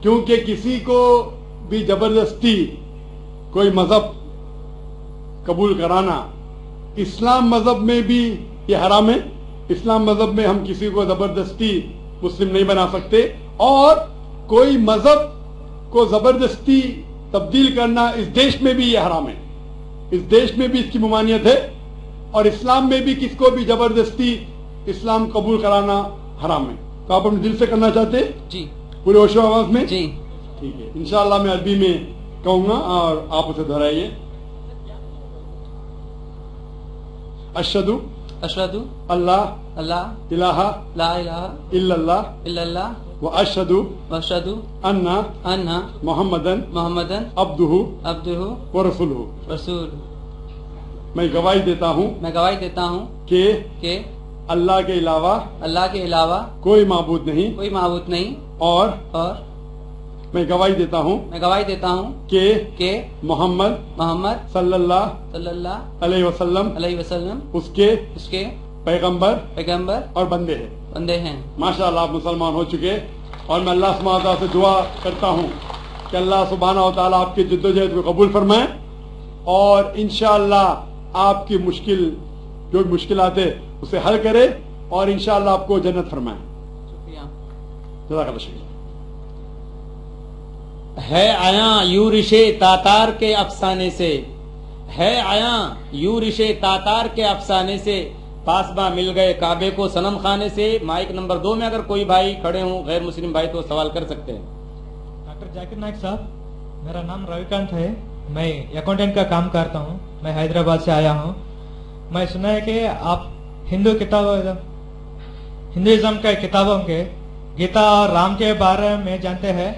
کیونکہ کسی کو بھی زبردستی کوئی مذہب قبول کرانا اسلام مذہب میں بھی یہ حرام ہے. اسلام مذہب میں ہم کسی کو زبردستی مسلم نہیں بنا سکتے، اور کوئی مذہب کو زبردستی تبدیل کرنا اس دیش میں بھی یہ حرام ہے. اس دیش میں بھی اس کی ممانعت ہے، اور اسلام میں بھی کس کو بھی زبردستی اسلام قبول کرانا حرام ہے. تو آپ اپنے دل سے کرنا چاہتے ہیں؟ جی. پورے ہوش و آواز میں؟ جی ٹھیک ہے. انشاءاللہ میں عربی میں کہوں گا اور آپ اسے دہرائیے. اشہدو اشہدو اللہ اللہ الہ لا الہ الا اللہ الا اللہ واشہدو واشہدو ان ان محمدن محمدن عبدہ عبدہ ورسولہ. رسول. میں گواہی دیتا ہوں میں گواہی دیتا ہوں کہ اللہ کے علاوہ اللہ کے علاوہ کوئی معبود نہیں، کوئی معبود نہیں، اور میں گواہی دیتا ہوں میں گواہی دیتا ہوں کہ محمد صلی اللہ علیہ وسلم علیہ وسلم اس کے پیغمبر اور بندے ہیں. ماشاءاللہ آپ مسلمان ہو چکے، اور میں اللہ سبحانہ وتعالیٰ سے دعا کرتا ہوں کہ اللہ سبحانہ وتعالیٰ آپ کی جدوجہد کو قبول فرمائے، اور انشاءاللہ آپ کی جو مشکلات ہے اسے حل کرے، اور انشاءاللہ آپ کو جنت فرمائے. جزاک اللہ شکریہ. ہے آیاں یورش تاتار کے افسانے سے، ہے آیاں یورش تاتار کے افسانے سے، پاسباں مل گئے کعبے کو صنم خانے سے. مائک نمبر 2 میں اگر کوئی بھائی کھڑے ہوں غیر مسلم بھائی تو سوال کر سکتے ہیں. ڈاکٹر ذاکر نائک صاحب، میرا نام رویکانت ہے، میں اکاؤنٹنٹ کا کام کرتا ہوں، میں حیدرآباد سے آیا ہوں. میں سنا ہے کہ آپ ہندوازم کے کتابوں کے گیتا اور رام کے بارے میں جانتے ہیں،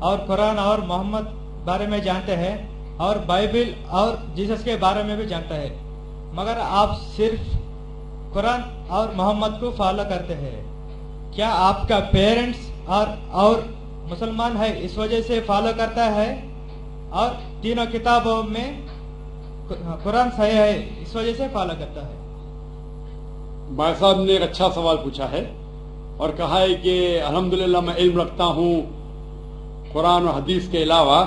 اور قرآن اور محمد بارے میں جانتے ہیں، اور بائبل اور جیسس کے بارے میں بھی جانتے ہیں، مگر آپ صرف قرآن اور محمد کو فالو کرتے ہیں. کیا آپ کا پیرنٹس اور مسلمان ہے اس وجہ سے فالو کرتا ہے، اور تینوں کتابوں میں قرآن صحیح ہے اس وجہ سے فالو کرتا ہے؟ بھائی صاحب نے ایک اچھا سوال پوچھا ہے، اور کہا ہے کہ الحمدللہ میں علم رکھتا ہوں قرآن اور حدیث کے علاوہ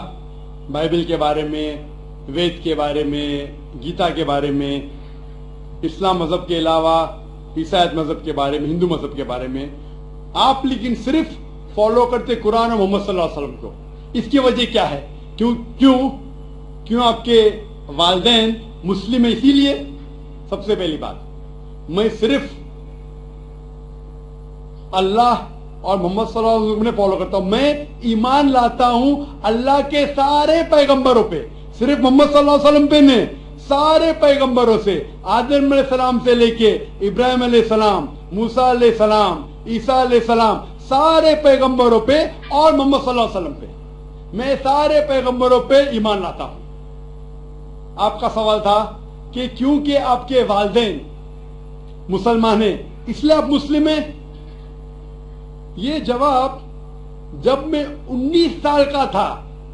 بائبل کے بارے میں، وید کے بارے میں، گیتا کے بارے میں، اسلام مذہب کے علاوہ عیسائیت مذہب کے بارے میں، ہندو مذہب کے بارے میں. آپ لیکن صرف فالو کرتے قرآن اور محمد صلی اللہ علیہ وسلم کو. اس کی وجہ کیا ہے؟ کیوں آپ کے والدین مسلم ہیں اسی لیے؟ سب سے پہلی بات، میں صرف اللہ اور محمد صلی اللہ علیہ وسلم نے فالو کرتا ہوں. میں ایمان لاتا ہوں اللہ کے سارے پیغمبروں پہ، صرف محمد صلی اللہ علیہ وسلم پہ نہیں، سارے پیغمبروں سے، آدم علیہ السلام سے لے کے ابراہیم علیہ السلام، موسیٰ علیہ السلام، عیسیٰ علیہ السلام، سارے پیغمبروں پہ، اور محمد صلی اللہ علیہ وسلم پہ. میں سارے پیغمبروں پہ ایمان لاتا ہوں. آپ کا سوال تھا کہ کیونکہ آپ کے والدین مسلمان ہیں اس لیے آپ مسلم ہیں. یہ جواب جب میں 19 سال کا تھا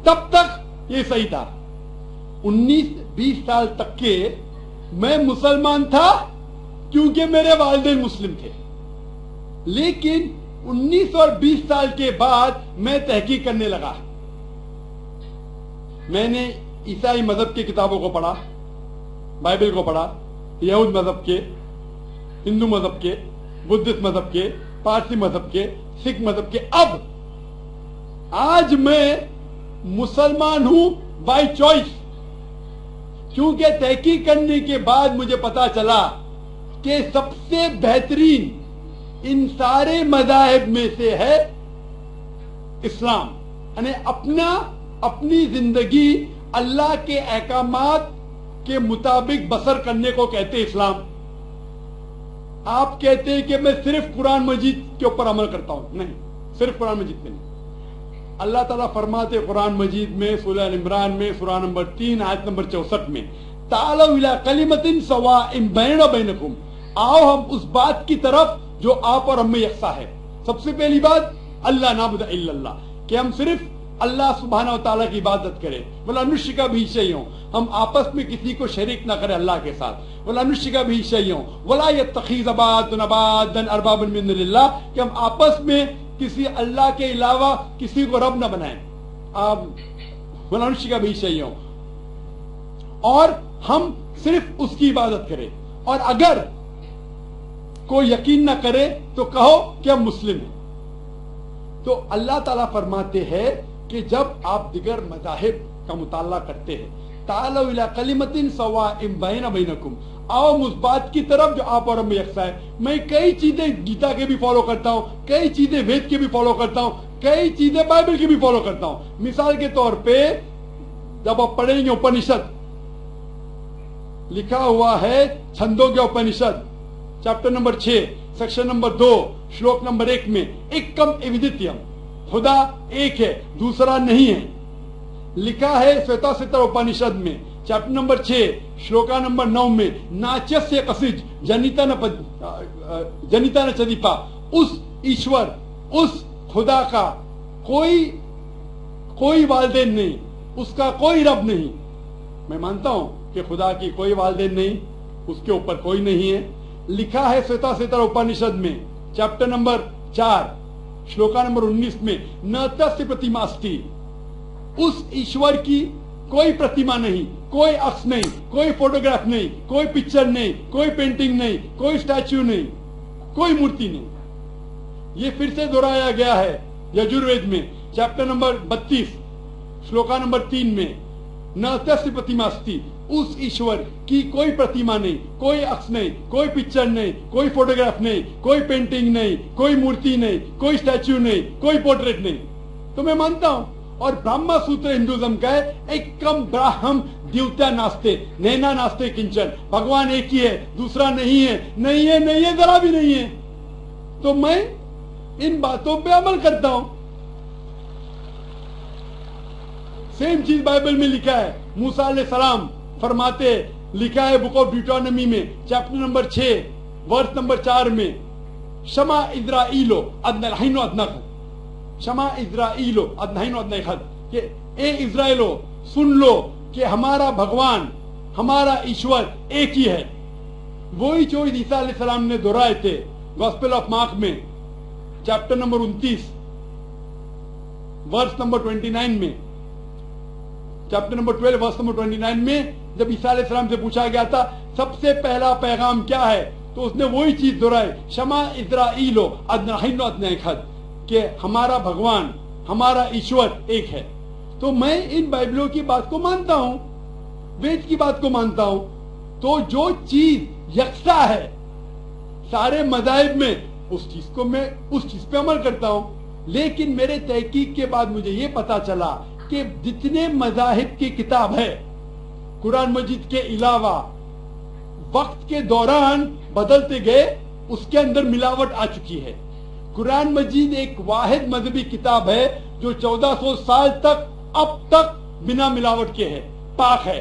تب تک یہ صحیح تھا. 19-20 سال تک کے میں مسلمان تھا کیونکہ میرے والدین مسلم تھے. لیکن 19 اور 20 سال کے بعد میں تحقیق کرنے لگا. میں نے عیسائی مذہب کی کتابوں کو پڑھا، بائبل کو پڑھا، یہود مذہب کے، ہندو مذہب کے، بدھسٹ مذہب کے، پارسی مذہب کے، سکھ مذہب کے. اب آج میں مسلمان ہوں بائی چوائس، کیونکہ تحقیق کرنے کے بعد مجھے پتا چلا کہ سب سے بہترین ان سارے مذاہب میں سے ہے اسلام. یعنی اپنی زندگی اللہ کے احکامات کے مطابق بسر کرنے کو کہتے اسلام. آپ کہتے ہیں کہ میں صرف قرآن مجید کے اوپر عمل کرتا ہوں. نہیں، صرف قرآن مجید میں نہیں. اللہ تعالیٰ فرماتے قرآن مجید میں سورہ عمران میں سورہ نمبر 3 آیت نمبر 64 میں، تعالوا الی کلمۃ سواء بیننا وبینکم، آؤ ہم اس بات کی طرف جو آپ اور ہم میں یکساں ہے. سب سے پہلی بات اللہ نعبد الا اللہ، کہ ہم صرف اللہ سبحانہ و تعالیٰ کی عبادت کرے. ولا نشرک بہ شیئا، ہم آپس میں کسی کو شریک نہ کرے اللہ کے ساتھ. ولا نشرک بہ شیئا ولا یتخذ بعضنا بعضا اربابا من دون اللہ، کہ ہم آپس میں किसी अल्लाह के अलावा किसी को रब न बनाएं, आप मनुष्य का भी चाहिए हो, और हम सिर्फ उसकी इबादत करें। और अगर कोई यकीन न करे तो कहो कि हम मुस्लिम हैं। तो अल्लाह ताला फरमाते हैं कि जब आप दिगर मज़ाहिब का मुताला करते हैं, तालौ इला कलिमतिन सवाइम बैना बैनकुम, आओ उस बात की तरफ जो आप और हम में यकसा है। मैं कई चीजें गीता के भी फॉलो करता हूँ, कई चीजें वेद के भी फॉलो करता हूँ, कई चीजें बाइबल की भी फॉलो करता हूँ। मिसाल के तौर पे जब आप पढ़ेंगे उपनिषद, लिखा हुआ है छंदोग्य उपनिषद चैप्टर नंबर 6 सेक्शन नंबर 2 श्लोक नंबर 1 में, एकम एविदित्यम, खुदा एक है दूसरा नहीं है। लिखा है श्वेताश्वतर उपनिषद में चैप्टर नंबर 6 श्लोका नंबर 9 में, नाच्यस्य कसिज जनिता न चदीपा, उस ईश्वर उस खुदा का कोई वालदेन नहीं, उसका कोई रब नहीं। मैं मानता हूं कि खुदा की कोई वालदेन नहीं, उसके ऊपर कोई नहीं है। लिखा है श्वेताश्वतर उपनिषद में चैप्टर नंबर 4 श्लोका नंबर 19 में, न तस्य प्रतिमास्ति, उस ईश्वर की कोई प्रतिमा नहीं, कोई अक्ष नहीं, कोई फोटोग्राफ नहीं, कोई पिक्चर नहीं, कोई पेंटिंग नहीं, कोई स्टैच्यू नहीं, कोई मूर्ति नहीं। ये फिर से दोहराया गया है यजुर्वेद में चैप्टर नंबर 32 श्लोका नंबर 3 में, न तस्य प्रतिमास्ति, उस ईश्वर की कोई प्रतिमा नहीं, कोई अक्ष नहीं, कोई पिक्चर नहीं, कोई फोटोग्राफ नहीं, कोई पेंटिंग नहीं, कोई मूर्ति नहीं, कोई स्टैच्यू नहीं, कोई पोर्ट्रेट नहीं। तो मैं मानता हूं। और ब्रह्मा सूत्र हिंदुज्म का है, एकम ब्राह्म द्वितीया नास्ते नैना नास्ते किंचन, भगवान एक ही है दूसरा नहीं है, नहीं है नहीं है जरा भी नहीं है। तो मैं इन बातों पे अमल करता हूं। सेम चीज बाइबल में लिखा है, मूसा अलैहिस्सलाम फरमाते, लिखा है बुक ऑफ ड्यूटोनॉमी में चैप्टर नंबर 6 वर्स नंबर 4 में, शमा इज़राइलो अदनहीनो अदनख, शमा इज़राइलो अदनहीनो अदनखद, कि ए इज़राइलो सुन लो कि हमारा भगवान हमारा ईश्वर एक ही है। वही जो ईसा अलैहिस्सलाम ने दोहराए थे गॉस्पेल ऑफ मार्क में चैप्टर नंबर 29 वर्स नंबर 29 में, चैप्टर नंबर 12 वर्स नंबर 29 में, जब ईसा अलैहिस्सलाम से पूछा गया था सबसे पहला पैगाम क्या है, तो उसने वही चीज दोहराई, शमा इज़राइलो अदनहीनो अदनखद, कि हमारा भगवान हमारा ईश्वर एक है। तो मैं इन बाइबलों की बात को मानता हूं, वेद की बात को मानता हूं। तो जो चीज यकसा है सारे मज़ाहिब में, उस चीज पे अमल करता हूं। लेकिन मेरे तहकीक के बाद मुझे ये पता चला कि जितने मज़ाहिब की किताब है कुरान मजीद के अलावा, वक्त के दौरान बदलते गए, उसके अंदर मिलावट आ चुकी है। कुरान मजीद एक वाहिद मजहबी किताब है जो 1400 साल तक अब तक बिना मिलावट के है, पाक है।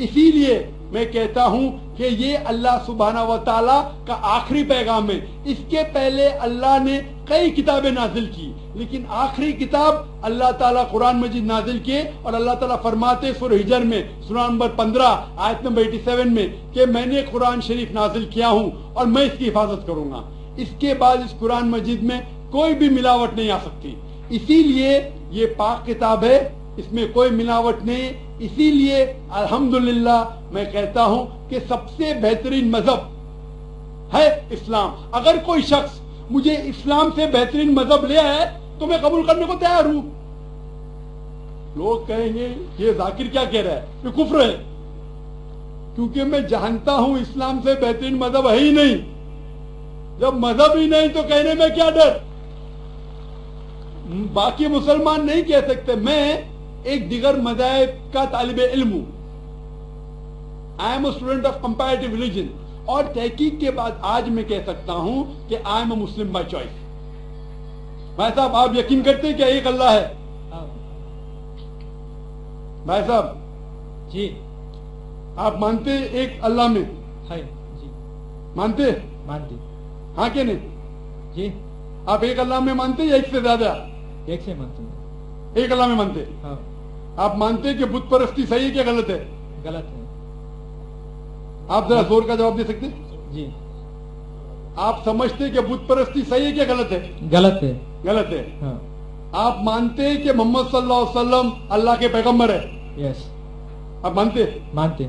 इसीलिए मैं कहता हूं कि ये अल्लाह सुब्हानहू व तआला का आखिरी पैगाम है। इसके पहले अल्लाह ने कई किताबें नाजिल की, लेकिन आखिरी किताब अल्लाह ताला कुरान मजीद नाजिल किए। और अल्लाह ताला फरमाते सूरह हिजर में सूरह नंबर 15 आयत नंबर 87 में कि मैंने कुरान शरीफ नाजिल किया हूं और मैं इसकी हिफाजत करूंगा। इसके बाद इस कुरान मजीद में कोई भी मिलावट नहीं आ सकती। इसीलिए ये पाक किताब है, इसमें कोई मिलावट नहीं। इसीलिए अल्हम्दुलिल्लाह मैं कहता हूं कि सबसे बेहतरीन मजहब है इस्लाम। अगर कोई शख्स मुझे इस्लाम से बेहतरीन मजहब ले आए तो मैं कबूल करने को तैयार हूं। लोग कहेंगे ये जाकिर क्या कह रहा है, ये कुफ्र है, क्योंकि मैं जानता हूं इस्लाम से बेहतरीन मजहब है ही नहीं। जब मजहब ही नहीं तो कहने में क्या डर। बाकी मुसलमान नहीं कह सकते। मैं एक दिगर मज़ाहिब का तालिबे इल्म हूं। I am a student of comparative religion, और तहकीक के बाद आज मैं कह सकता हूं कि I am a Muslim by choice. भाई साहब, आप यकीन करते हैं क्या एक अल्लाह है? भाई साहब जी, आप मानते एक अल्लाह में है जी, मानते? मानती हाँ कि नहीं? जी, आप एक अल्लाह में मानते या एक से ज्यादा? एक से मानती हूँ। एक अल्लाह में मानते। हाँ, आप मानते हैं कि बुत परस्ती सही है क्या गलत है? गलत है आप जरा जोर का जवाब दे सकते? जी। आप समझते कि बुत परस्ती सही है क्या गलत है? गलत है। गलत है। हाँ, आप मानते हैं कि मोहम्मद सल्लल्लाहु अलैहि वसल्लम अल्लाह के पैगंबर है? यस, आप मानते हैं? मानते।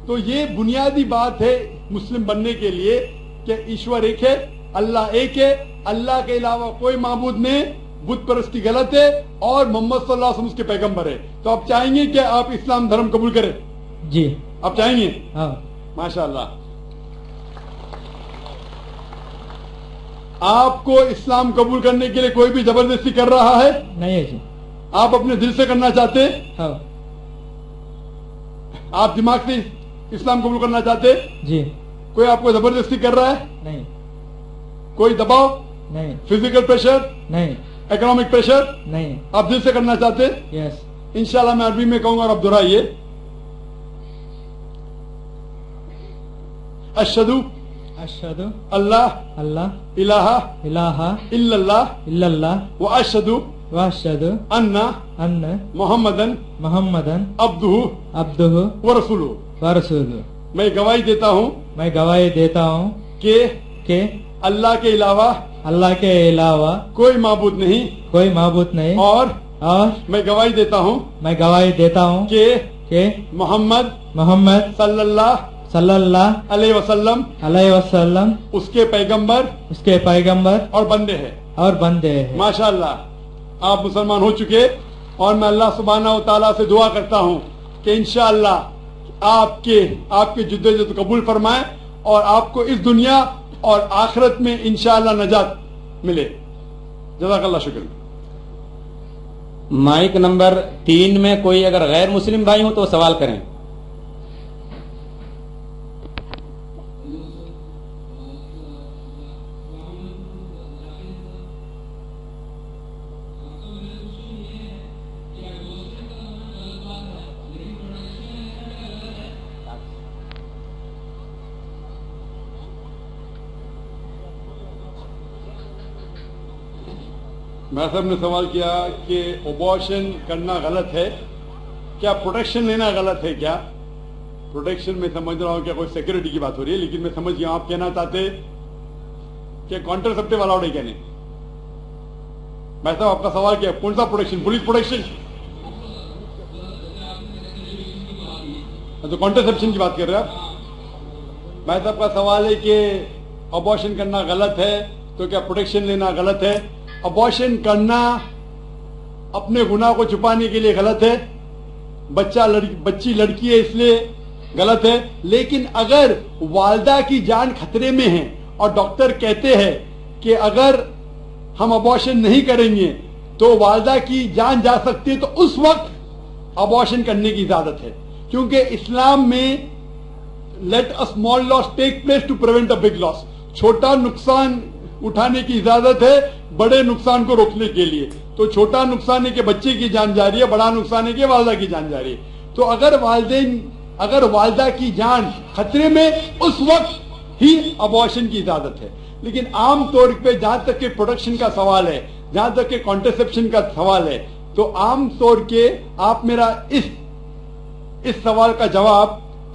तो ये बुनियादी बात है मुस्लिम बनने के लिए कि ईश्वर एक है, अल्लाह एक है, अल्लाह के अलावा कोई माबूद नहीं, बुत परस्ती गलत है और मोहम्मद सल्लल्लाहु अलैहि वसल्लम उसके पैगंबर है। तो आप चाहेंगे कि आप इस्लाम धर्म कबूल करें? जी आप चाहेंगे? हाँ। माशाअल्लाह। आपको इस्लाम कबूल करने के लिए कोई भी जबरदस्ती कर रहा है? नहीं है जी। आप अपने दिल से करना चाहते हैं? हाँ आप दिमाग से इस्लाम कबूल करना चाहते हैं? जी। कोई आपको जबरदस्ती कर रहा है? नहीं कोई दबाव, नहीं फिजिकल प्रेशर, नहीं इकोनॉमिक प्रेशर, नहीं। आप दिल से करना चाहते हैं? यस। इंशाल्लाह मैं अरबी में कहूंगा और आप दोहराइए। अशहदु अशहदु अल्लाह अल्लाह इलाहा इलाहा इल्लल्लाह इल्लल्लाह व अशहदु व अशहदु अन्ना अन्न मोहम्मदन मुहम्मदन अब्दुहु अब्दुहु व रसूलुहु। व रसूलुहु। मैं गवाही देता हूं मैं गवाही देता हूँ कि अल्लाह के अलावा कोई माबूद नहीं कोई माबूद नहीं, और मैं गवाही देता हूं मैं गवाही देता हूँ कि मोहम्मद सल्लल्लाहु सल्लल्लाहु अलैहि वसल्लम अलैहि वसल्लम उसके पैगंबर उसके पैगंबर और बंदे हैं। और बंदे हैं। माशाअल्लाह आप मुसलमान हो चुके और मैं अल्लाह सुब्हानहू व तआला से दुआ करता हूं कि इंशाअल्लाह आपके जिद्दोजहद कबूल फरमाए और आपको इस दुनिया और आखिरत में इंशाअल्लाह नजात मिले। जज़ाकल्लाह शुक्र। माइक नंबर 3 में कोई अगर गैर मुस्लिम भाई हो तो सवाल करें। मैं साहब ने सवाल किया कि अबॉर्शन करना गलत है क्या? प्रोटेक्शन लेना गलत है क्या? प्रोटेक्शन में समझ रहा हूं कि कोई सिक्योरिटी की बात हो रही है, लेकिन मैं समझ गया आप कहना चाहते कि कॉन्ट्रासेप्टिव अलाउड है क्या नहीं? मैं साहब आपका सवाल क्या? कौन सा प्रोटेक्शन? Police protection? तो कॉन्ट्रासेप्शन की बात कर रहे हैं आप? मैं साहब का सवाल है कि अबॉर्शन करना गलत है तो क्या प्रोटेक्शन लेना गलत है? अबॉर्शन करना अपने गुनाह को छुपाने के लिए गलत है, बच्ची लड़की है इसलिए गलत है। लेकिन अगर वालदा की जान खतरे में है और डॉक्टर कहते हैं कि अगर हम अबॉर्शन नहीं करेंगे तो वालदा की जान जा सकती है, तो उस वक्त अबॉर्शन करने की इजाजत है, क्योंकि इस्लाम में let a small loss take place to prevent a big loss. छोटा नुकसान उठाने की इजाजत है बड़े नुकसान को रोकने के लिए। तो छोटा नुकसान है कि बच्चे की जान जा रही है, बड़ा नुकसान है कि वालदा की जान जा रही है। तो अगर वालदा की जान खतरे में, उस वक्त ही अबॉर्शन की इजाजत है। लेकिन आम तौर पे जहां तक के प्रोटेक्शन का सवाल है, जहां तक के कॉन्ट्रासेप्शन का सवाल है, तो आम तौर के आप मेरा इस सवाल का जवाब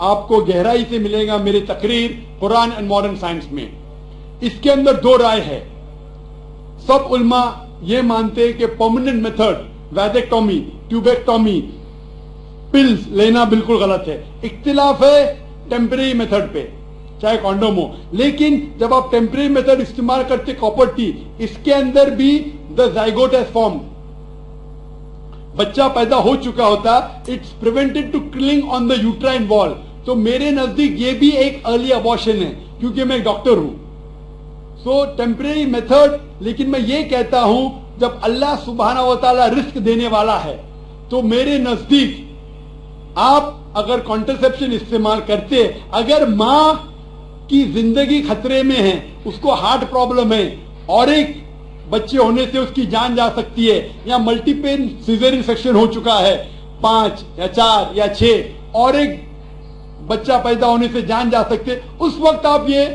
आपको गहराई से मिलेगा मेरी तकरीर कुरान एंड मॉडर्न साइंस में। इसके अंदर दो राय है। सब उल्मा ये मानते हैं कि परमानेंट मेथड वैदेक्टोमी, ट्यूबेक्टोमी, पिल्स लेना बिल्कुल गलत है। इख्तिलाफ है टेम्परेरी मेथड पे, चाहे कॉन्डोम हो। लेकिन जब आप टेम्परेरी मेथड इस्तेमाल करते कॉपर टी, इसके अंदर भी द जाइगोट हैज फॉर्म, बच्चा पैदा हो चुका होता, it's prevented to killing on the uterine wall. तो मेरे नजदीक ये भी एक अर्ली अबॉर्शन है, क्योंकि मैं एक डॉक्टर हूं। सो टेम्परेरी मेथड, लेकिन मैं ये कहता हूं जब अल्लाह सुब्हानहू व तआला रिस्क देने वाला है, तो मेरे नजदीक आप अगर कॉन्ट्रासेप्शन इस्तेमाल करते, अगर मां की जिंदगी खतरे में है, उसको हार्ट प्रॉब्लम है और एक बच्चे होने से उसकी जान जा सकती है, या मल्टीपल सिजेरियन सेक्शन हो चुका है, 5 या 4 या 6, और एक बच्चा पैदा होने से जान जा सकते, उस वक्त आप ये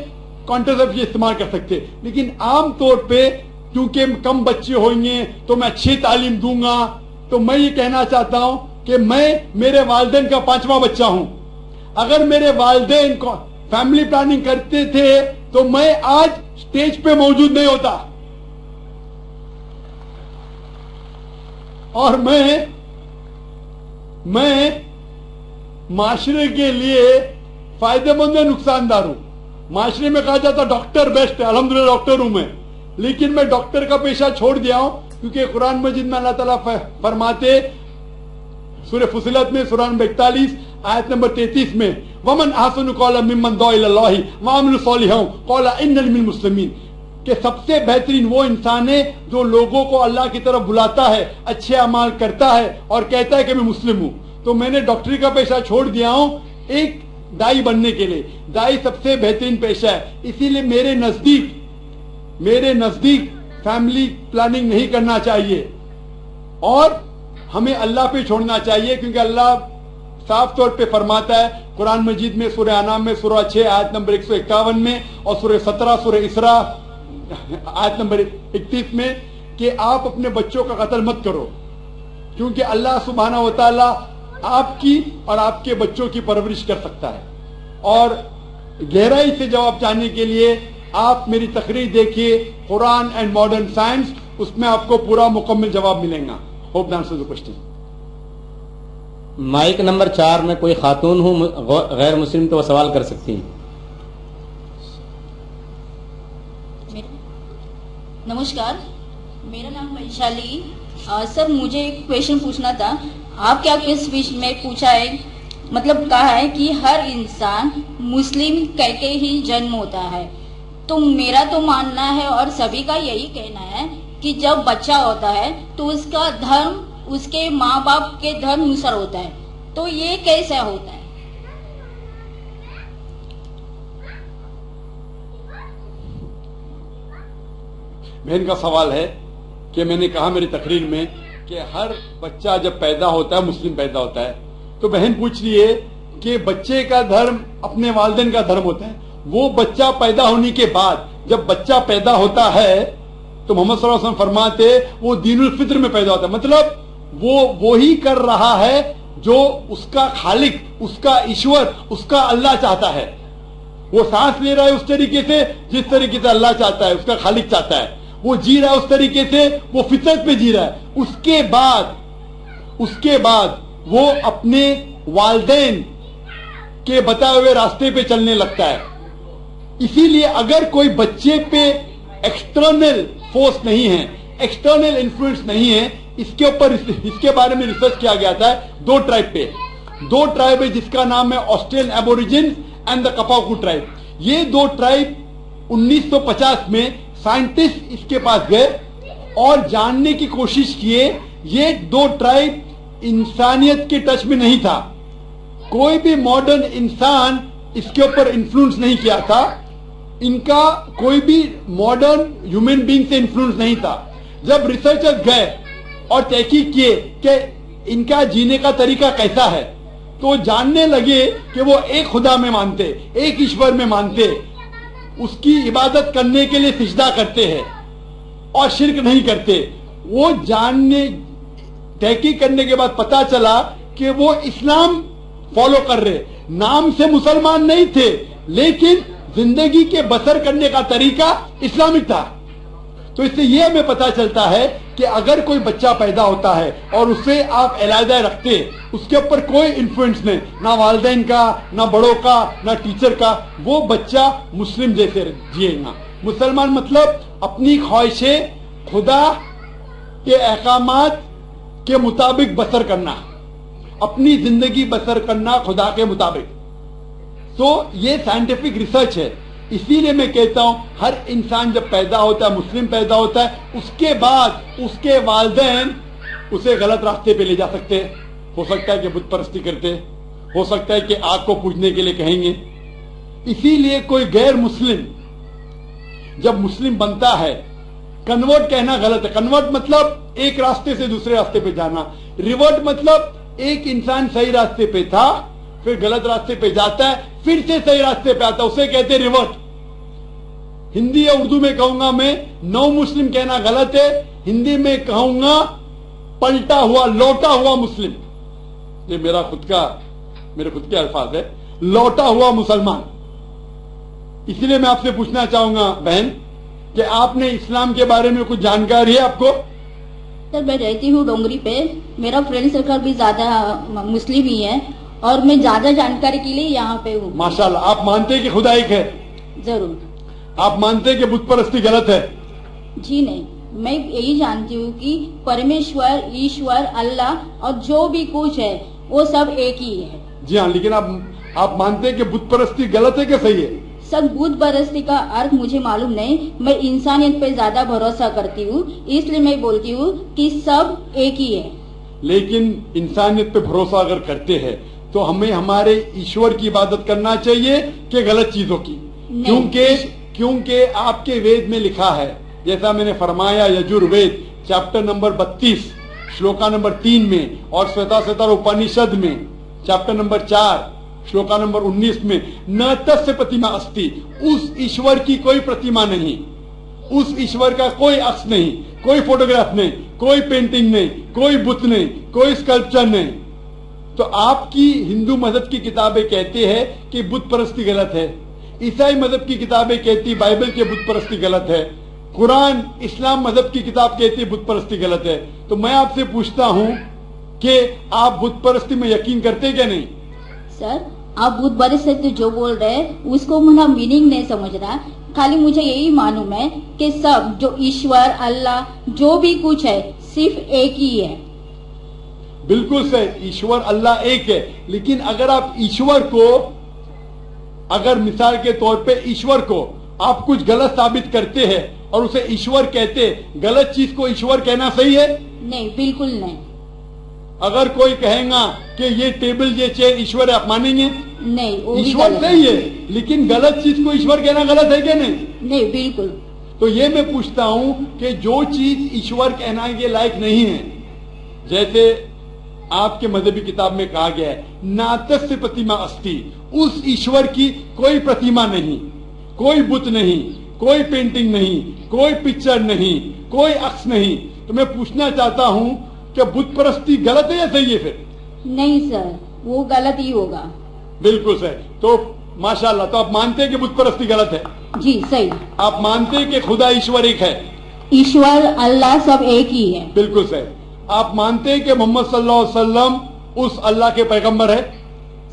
कॉन्ट्रासेप्शन इस्तेमाल कर सकते। लेकिन आम तौर पे क्योंकि कम बच्चे होंगे तो मैं अच्छी तालीम दूंगा, तो मैं ये कहना चाहता हूं कि मैं मेरे वालिदैन का 5वां बच्चा हूं। अगर मेरे वालिदैन को फैमिली प्लानिंग करते थे तो मैं आज स्टेज पे मौजूद नहीं होता, और मैं माशरे के लिए फायदेमंद या नुकसानदार हूं। माशरे में कहा जाता डॉक्टर बेस्ट है, अल्हम्दुलिल्लाह डॉक्टर हूं मैं, लेकिन मैं डॉक्टर का पेशा छोड़ दिया हूं, क्योंकि कुरान मजीद में अल्लाह ताला फरमाते सूरह फुसिलत में सूरह नंबर 41 आयत नंबर 33 में, वमन अहसनु कौलन मिम्मन दुआ इलल्लाहि व अमिलु सालिहान क़ाला इन्ननी मिनल मुस्लिमीन, कि सबसे बेहतरीन वो इंसान है जो लोगों को अल्लाह की तरफ बुलाता है, अच्छे अमाल करता है और कहता है कि मैं मुस्लिम हूं। तो मैंने डॉक्टरी का पेशा छोड़ दिया हूं एक दाई बनने के लिए। दाई सबसे बेहतरीन पेशा है, इसीलिए मेरे नजदीक फैमिली प्लानिंग नहीं करना चाहिए और हमें अल्लाह पे छोड़ना चाहिए, क्योंकि अल्लाह साफ तौर पे फरमाता है कुरान मजीद में सूरह अनाम में सूरह 6 आयत नंबर 151 में और सूरह 17 सूरह इसरा आयत नंबर 31 में कि आप अपने बच्चों का कत्ल मत करो, क्योंकि अल्लाह सुब्हानहू व तआला आपकी और आपके बच्चों की परवरिश कर सकता है। और गहराई से जवाब जानने के लिए आप मेरी तकरीर देखिए कुरान एंड मॉडर्न साइंस, उसमें आपको पूरा मुकम्मल जवाब मिलेगा। Hope the answer the question. Mike number 4 में कोई खातून हो गैर मुस्लिम तो वो सवाल कर सकती हैं। नमस्कार, मेरा नाम वैशाली। सर मुझे एक क्वेश्चन पूछना था। आप क्या इस विषय में पूछा है, मतलब कहा है कि हर इंसान मुस्लिम कह के ही जन्म होता है, तो मेरा तो मानना है और सभी का यही कहना है कि जब बच्चा होता है तो उसका धर्म उसके माँ बाप के धर्म अनुसार होता है, तो ये कैसे होता है? बहन का सवाल है कि मैंने कहा मेरी तकरीर में कि हर बच्चा जब पैदा होता है मुस्लिम पैदा होता है, तो बहन पूछ रही है कि बच्चे का धर्म अपने वालिदैन का धर्म होता है। वो बच्चा पैदा होने के बाद जब बच्चा पैदा होता है तो मोहम्मद सल्लल्लाहु अलैहि वसल्लम फरमाते वो दीनुल फित्र में पैदा होता है, मतलब वो ही कर रहा है जो उसका खालिक, उसका ईश्वर, उसका अल्लाह चाहता है। वो सांस ले रहा है उस तरीके से जिस तरीके से अल्लाह चाहता है, उसका खालिक चाहता है। वो जी रहा है उस तरीके से, वो फितरत पे जी रहा है। उसके बाद वो अपने वालिदैन के बताए हुए रास्ते पे चलने लगता है। इसीलिए अगर कोई बच्चे पे एक्सटर्नल फोर्स नहीं है, एक्सटर्नल इन्फ्लुएंस नहीं है, इसके बारे में रिसर्च किया गया था दो ट्राइब है जिसका नाम है Australian Aborigines and the Kapaku tribe. ये दो ट्राइब 1950 में साइंटिस्ट इसके पास गए और जानने की कोशिश किए। ये दो ट्राइब इंसानियत के टच में नहीं था, कोई भी मॉडर्न इंसान इसके ऊपर इन्फ्लुएंस नहीं किया था, इनका कोई भी मॉडर्न ह्यूमन बीइंग से इन्फ्लुएंस नहीं था। जब रिसर्चर्स गए और तहकीक किए कि इनका जीने का तरीका कैसा है, तो जानने लगे कि वो एक खुदा में मानते, एक ईश्वर में मानते, उसकी इबादत करने के लिए सिजदा करते हैं और शिर्क नहीं करते। वो जानने तहकीक करने के बाद पता चला कि वो इस्लाम फॉलो कर रहे, नाम से मुसलमान नहीं थे लेकिन जिंदगी के बसर करने का तरीका इस्लामिक था। तो इससे ये हमें पता चलता है कि अगर कोई बच्चा पैदा होता है और उसे आप अलहदा रखते, उसके ऊपर कोई इन्फ्लुएंस नहीं, ना वालिदैन का, ना बड़ों का, ना टीचर का, वो बच्चा मुस्लिम जैसे जिएगा। मुसलमान मतलब अपनी ख्वाहिशें खुदा के अहकामात के मुताबिक बसर करना, अपनी जिंदगी बसर करना खुदा के मुताबिक। तो ये साइंटिफिक रिसर्च है। इसीलिए मैं कहता हूं हर इंसान जब पैदा होता है, मुस्लिम पैदा होता है, उसके बाद उसके वालिदैन उसे गलत रास्ते पे ले जा सकते हैं। हो सकता है कि बुत परस्ती करते, हो सकता है कि आग को पूजने के लिए कहेंगे। इसीलिए कोई गैर मुस्लिम जब मुस्लिम बनता है, कन्वर्ट कहना गलत है। कन्वर्ट मतलब एक रास्ते से दूसरे रास्ते पे जाना, रिवर्ट मतलब एक इंसान सही रास्ते पे था फिर गलत रास्ते पे जाता है फिर से सही रास्ते पे आता है, उसे कहते हैं रिवर्ट। हिंदी या उर्दू में कहूंगा मैं, नौ मुस्लिम कहना गलत है, हिंदी में कहूंगा पलटा हुआ, लौटा हुआ मुस्लिम। ये मेरे खुद के अल्फाज है, लौटा हुआ मुसलमान। اس لیے میں آپ سے پوچھنا چاہوں گا بہن کہ آپ نے اسلام کے بارے میں کچھ جانکاری ہے آپ کو؟ سر میں رہتی ہوں ڈونگری پہ، میرا فرینڈ سرکل بھی زیادہ مسلم ہی ہے اور میں زیادہ جانکاری کے لیے یہاں پہ ہوں. ماشاءاللہ. آپ مانتے ہیں کہ خدا ایک ہے؟ ضرور. آپ مانتے ہیں کہ بت پرستی غلط ہے؟ جی نہیں، میں یہی جانتی ہوں کہ پرمیشور، ایشور، اللہ اور جو بھی کچھ ہے وہ سب ایک ہی ہے. جی ہاں، لیکن آپ مانتے ہیں کہ بت پرستی غلط ہے کہ صحیح ہے؟ سب بت پرستی کا ارتھ مجھے معلوم نہیں، میں انسانیت پہ زیادہ بھروسہ کرتی ہوں، اس لیے میں بولتی ہوں کہ سب ایک ہی ہے. لیکن انسانیت پہ بھروسہ اگر کرتے ہیں تو ہمیں ہمارے ایشور کی عبادت کرنا چاہیے کہ غلط چیزوں کی؟ کیونکہ آپ کے وید میں لکھا ہے، جیسا میں نے فرمایا، یجور وید چیپٹر نمبر 32 شلوکا نمبر 3 میں، اور سویتا سوتر اپنیشد میں چیپٹر نمبر 4 شلوکا نمبر 19 میں، نہ تسیہ پرتیما استی، اس ایشور کی کوئی پرتیما نہیں، اس ایشور کا کوئی عکس نہیں، کوئی فوٹوگراف نہیں، کوئی پینٹنگ نہیں، کوئی بت نہیں، کوئی اسکلپچر نہیں. تو آپ کی ہندو مذہب کی کتابیں کہتے ہیں کہ بت پرستی غلط ہے، عیسائی مذہب کی کتابیں کہتی بائبل کے بت پرستی غلط ہے، قرآن اسلام مذہب کی کتاب کہتی بت پرستی غلط ہے. تو میں آپ سے پوچھتا ہوں کہ آپ بت پرستی میں یقین کرتے کہ نہیں؟ سر آپ بت پرستی جو بول رہے ہیں اس کو میرا میننگ نہیں سمجھ رہا، خالی مجھے یہی معلوم ہے کہ سب جو ایشور، اللہ، جو بھی کچھ ہے صرف ایک ہی ہے. بالکل صحیح، ایشور اللہ ایک ہے. لیکن اگر آپ ایشور کو، اگر مثال کے طور پہ ایشور کو آپ کچھ غلط ثابت کرتے ہیں اور اسے ایشور کہتے، غلط چیز کو ایشور کہنا صحیح ہے؟ نہیں، بالکل نہیں. اگر کوئی کہے گا کہ یہ ٹیبل یہ چیئر ایشور ہے، آپ مانیں گے؟ نہیں، وہ بھی ایشور غلط صحیح ہے، لیکن غلط چیز کو ایشور کہنا غلط ہے کہ نہیں؟ نہیں، بالکل. تو یہ میں پوچھتا ہوں کہ جو چیز ایشور کہنا کے لائق نہیں ہے، جیسے آپ کے مذہبی کتاب میں کہا گیا ہے ناتسیہ پرتیما استی، اس ایشور کی کوئی پرتیما نہیں، کوئی بت نہیں، کوئی پینٹنگ نہیں، کوئی پکچر نہیں، کوئی عکس نہیں. تو میں پوچھنا چاہتا ہوں کہ بت پرستی غلط ہے یا صحیح ہے؟ پھر نہیں سر، وہ غلط ہی ہوگا. بالکل صحیح. تو ماشاءاللہ، تو آپ مانتے ہیں کہ بت پرستی غلط ہے؟ جی صحیح. آپ مانتے ہیں کہ خدا ایشور ایک ہے؟ ایشور، اللہ سب ایک ہی ہے. بالکل صحیح. آپ مانتے ہیں کہ محمد صلی اللہ علیہ وسلم اس اللہ کے پیغمبر ہے؟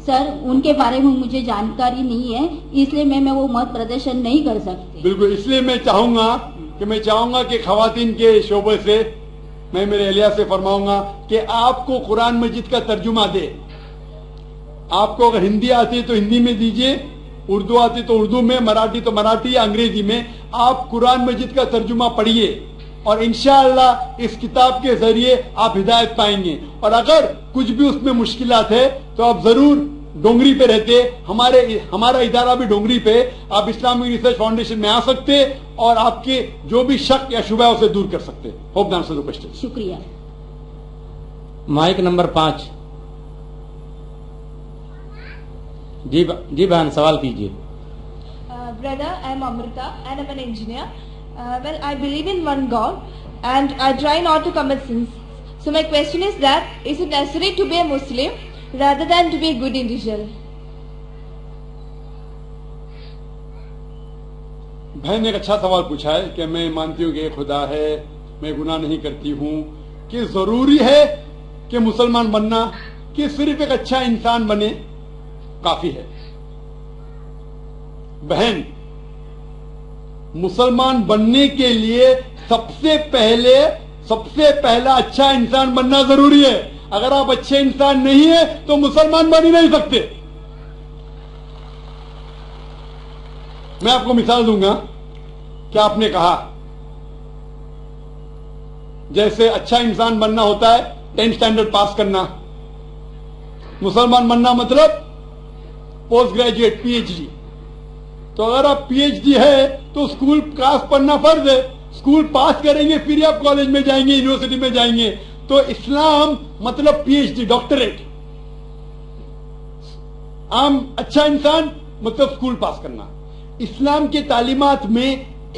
سر ان کے بارے میں مجھے جانکاری نہیں ہے، اس لیے میں وہ مت پردرشن نہیں کر سکتی. بالکل. اس لیے میں چاہوں گا کہ خواتین کے شعبے سے میں میرے اہلیہ سے فرماؤں گا کہ آپ کو قرآن مجید کا ترجمہ دے. آپ کو اگر ہندی آتی ہے تو ہندی میں دیجئے، اردو آتی تو اردو میں، مراٹھی تو مراٹھی یا انگریزی میں. آپ قرآن مجید کا ترجمہ پڑھیے اور انشاءاللہ اس کتاب کے ذریعے آپ ہدایت پائیں گے. اور اگر کچھ بھی اس میں مشکلات ہے تو آپ ضرور ڈونگری پہ رہتے، ہمارا ادارہ بھی ڈونگری پہ، آپ اسلامک ریسرچ فاؤنڈیشن میں آ سکتے اور آپ کے جو بھی شک یا شبہ ہے اسے دور کر سکتے. ہوپ دان سے کوشچن. شکریہ. Mic number 5. جی بہن سوال کیجیے. Brother, I am Amrita and I am an engineer. Well, I believe in one God and I try not to commit sins. So my question is that, is it necessary to be a Muslim rather than to be a good individual? بہن نے ایک اچھا سوال پوچھا ہے کہ میں مانتی ہوں کہ ایک خدا ہے، میں گناہ نہیں کرتی ہوں، کہ ضروری ہے کہ مسلمان بننا، کہ صرف ایک اچھا انسان بنے کافی ہے؟ بہن، مسلمان بننے کے لیے سب سے پہلا اچھا انسان بننا ضروری ہے. اگر آپ اچھے انسان نہیں ہیں تو مسلمان بن ہی نہیں سکتے. میں آپ کو مثال دوں گا کہ آپ نے کہا جیسے اچھا انسان بننا ہوتا ہے 10th اسٹینڈرڈ پاس کرنا، مسلمان بننا مطلب پوسٹ گریجویٹ PhD. تو اگر آپ PhD ہے تو اسکول کلاس پڑھنا فرض ہے، اسکول پاس کریں گے پھر آپ کالج میں جائیں گے، یونیورسٹی میں جائیں گے. تو اسلام مطلب PhD ڈاکٹریٹ. عام اچھا انسان مطلب اسکول پاس کرنا. اسلام کے تعلیمات میں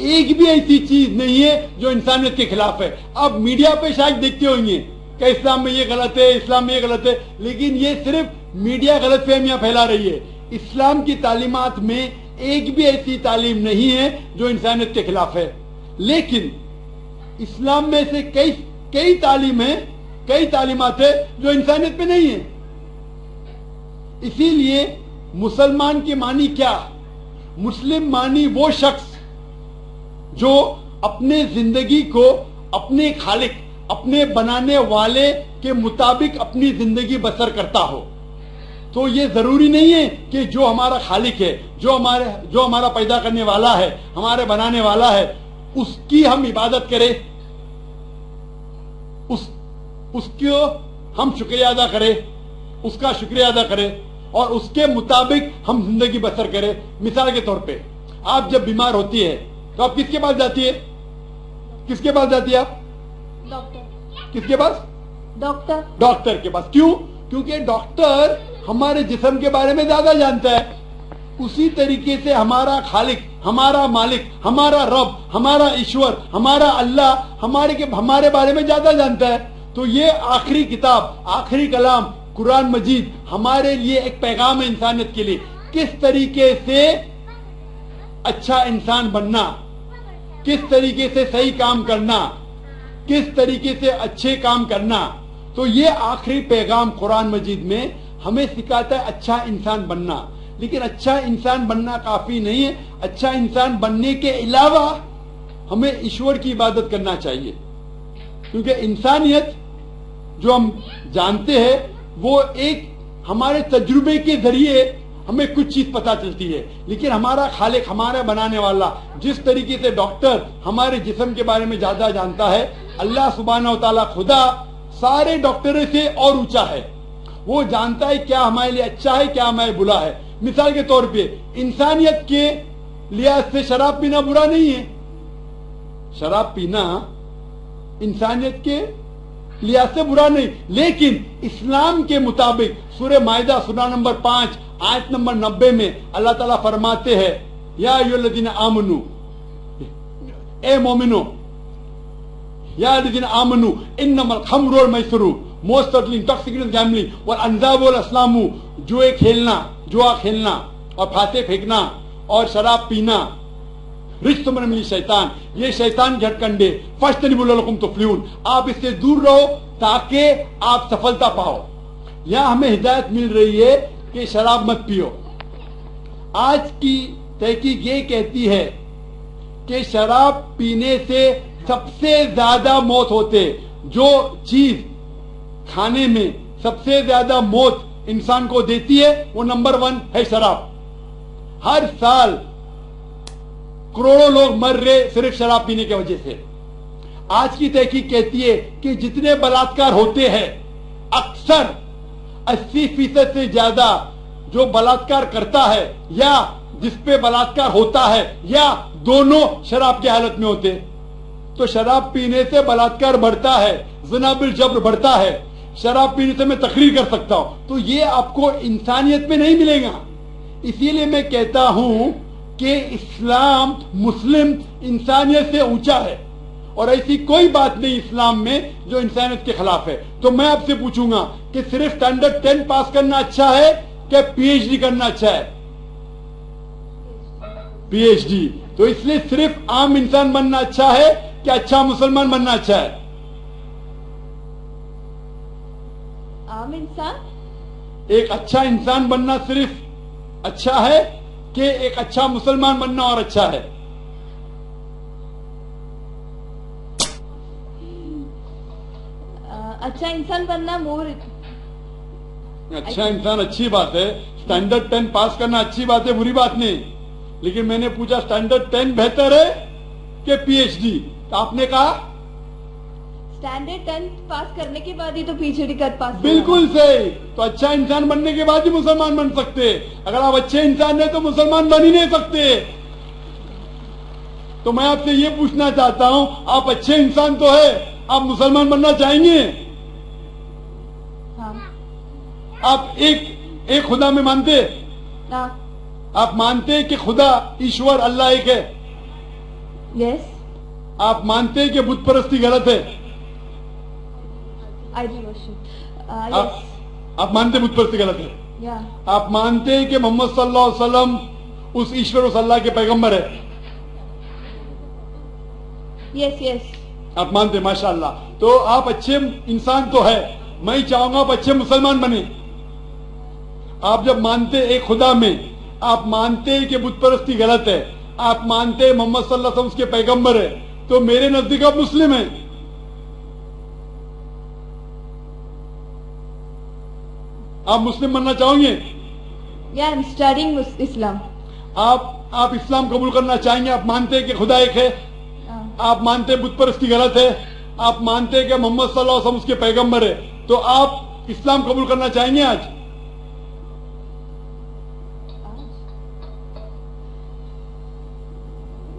ایک بھی ایسی چیز نہیں ہے جو انسانیت کے خلاف ہے. آپ میڈیا پہ شاید دیکھتے ہوں گے کہ اسلام میں یہ غلط ہے، اسلام میں یہ غلط ہے، لیکن یہ صرف میڈیا غلط فہمیاں پھیلا رہی ہے. اسلام کی تعلیمات میں एक भी ऐसी तालीम नहीं है जो इंसानियत के खिलाफ है, लेकिन इस्लाम में से कई तालीम है, कई तालीमात है जो इंसानियत पे नहीं है। इसीलिए मुसलमान की मानी क्या? मुस्लिम मानी वो शख्स जो अपने जिंदगी को अपने खालिक, अपने बनाने वाले के मुताबिक अपनी जिंदगी बसर करता हो। तो ये जरूरी नहीं है कि जो हमारा खालिक है, जो हमारा पैदा करने वाला है, हमारे बनाने वाला है, उसकी हम इबादत करें, उसको हम शुक्रिया अदा करें, उसका शुक्रिया अदा करें और उसके मुताबिक हम जिंदगी बसर करें। मिसाल के तौर पे आप जब बीमार होती है तो आप किसके पास जाती है? किसके पास जाती है आप? डॉक्टर। किसके पास? डॉक्टर। डॉक्टर के पास। क्यों? क्योंकि डॉक्टर हमारे जिस्म के बारे में ज्यादा जानता है। उसी तरीके से हमारा खालिक, हमारा मालिक, हमारा रब, हमारा ईश्वर, हमारा अल्लाह हमारे बारे में ज्यादा जानता है। तो ये आखिरी किताब, आखिरी कलाम कुरान मजीद हमारे लिए एक पैगाम है इंसानियत के लिए, किस तरीके से अच्छा इंसान बनना, किस तरीके से सही काम करना, किस तरीके से अच्छे काम करना। तो ये आखिरी पैगाम कुरान मजीद में हमें सिखाता है अच्छा इंसान बनना। लेकिन अच्छा इंसान बनना काफी नहीं है, अच्छा इंसान बनने के अलावा हमें ईश्वर की इबादत करना चाहिए। क्योंकि इंसानियत जो हम जानते हैं वो एक हमारे तजुर्बे के जरिए हमें कुछ चीज पता चलती है, लेकिन हमारा खालिक, हमारा बनाने वाला, जिस तरीके से डॉक्टर हमारे जिस्म के बारे में ज्यादा जानता है, अल्लाह सुब्हानहू व तआला खुदा सारे डॉक्टरों से और ऊंचा है। वो जानता है क्या हमारे लिए अच्छा है, क्या हमारे बुरा है। मिसाल के तौर पे इंसानियत के लिहाज से शराब पीना बुरा नहीं है। शराब पीना इंसानियत के लिहाज से बुरा नहीं, लेकिन इस्लाम के मुताबिक सूरह माइदा सूरा नंबर 5 आयत नंबर 90 में अल्लाह ताला फरमाते हैं, या अय्युहल्लज़ीना आमनू, ए मोमिनो, या अय्युहल्लज़ीना आमनू इन्नमल खम्रु वल मैसिरु मोस्ततलिन इंटॉक्सिकेटिंग गैम्बलिंग वल अंज़ाबु वल अस्लामु, जुआ खेलना और फाते फेंकना और शराब पीना, रिज्सुम मिनश शैतान, ये शैतान के हथकंडे, फज्तनिबू लअल्लकुम तुफ्लिहून, आप इससे दूर रहो ताकि आप सफलता पाओ। यहां हमें हिदायत मिल रही है कि शराब मत पियो। आज की तहकीक ये कहती है कि शराब पीने से सबसे ज्यादा मौत होते, जो चीज खाने में सबसे ज्यादा मौत इंसान को देती है वो नंबर 1 है शराब। हर साल करोड़ों लोग मर रहे सिर्फ शराब पीने की वजह से। आज की तहकीक कहती है कि जितने बलात्कार होते हैं अक्सर 80% से ज्यादा जो बलात्कार करता है या जिसपे बलात्कार होता है या दोनों शराब की हालत में होते। तो शराब पीने से बलात्कार बढ़ता है, ज़िना बिल जब्र बढ़ता है। शराब पीने से मैं तकरीर कर सकता हूं। तो ये आपको इंसानियत में नहीं मिलेगा। इसीलिए मैं कहता हूं कि इस्लाम मुस्लिम इंसानियत से ऊंचा है और ऐसी कोई बात नहीं इस्लाम में जो इंसानियत के खिलाफ है। तो मैं आपसे पूछूंगा कि सिर्फ स्टैंडर्ड 10 पास करना अच्छा है कि पीएचडी करना अच्छा है? पीएचडी। तो इसलिए सिर्फ आम इंसान बनना अच्छा है कि अच्छा मुसलमान बनना अच्छा है? आम इंसान। एक अच्छा इंसान बनना सिर्फ अच्छा है कि एक अच्छा मुसलमान बनना और अच्छा है? अच्छा इंसान बनना मोर। अच्छा इंसान अच्छी बात है, स्टैंडर्ड 10 पास करना अच्छी बात है, बुरी बात नहीं। लेकिन मैंने पूछा स्टैंडर्ड 10 बेहतर है कि पीएचडी? तो आपने कहा स्टैंडर्ड 10 पास करने के बाद ही तो पीएचडी कर पास। बिल्कुल सही। तो अच्छा इंसान बनने के बाद ही मुसलमान बन सकते। अगर आप अच्छे इंसान हैं तो मुसलमान बन ही नहीं सकते। तो मैं आपसे ये पूछना चाहता हूं, आप अच्छे इंसान तो है, आप मुसलमान बनना चाहेंगे? हाँ। आप एक खुदा में मानते? हाँ। आप मानते हैं कि खुदा ईश्वर अल्लाह एक है? यस। आप मानते हैं कि बुत परस्ती गलत है? Idol worship. आप मानते बुत परस्ती गलत है? या। आप मानते हैं कि मोहम्मद सल्लल्लाहु अलैहि वसल्लम उस ईश्वर उस अल्लाह के पैगंबर है? Yes, yes. आप मानते हैं? माशाअल्लाह। तो आप अच्छे इंसान तो है, मैं ही चाहूंगा आप अच्छे मुसलमान बने। आप जब मानते एक खुदा में, आप मानते कि बुत परस्ती गलत है, आप मानते मोहम्मद सल्लल्लाहु अलैहि वसल्लम उसके पैगंबर है, तो मेरे नजदीक आप मुस्लिम हैं। आप मुस्लिम बनना चाहोगे? Yeah, I'm studying Islam. आप इस्लाम कबूल करना चाहेंगे? आप मानते हैं कि खुदा एक है, आप मानते हैं बुत परस्ती गलत है, आप मानते हैं कि मोहम्मद सल्लल्लाहु अलैहि वसल्लम उसके पैगंबर है, तो आप इस्लाम कबूल करना चाहेंगे आज?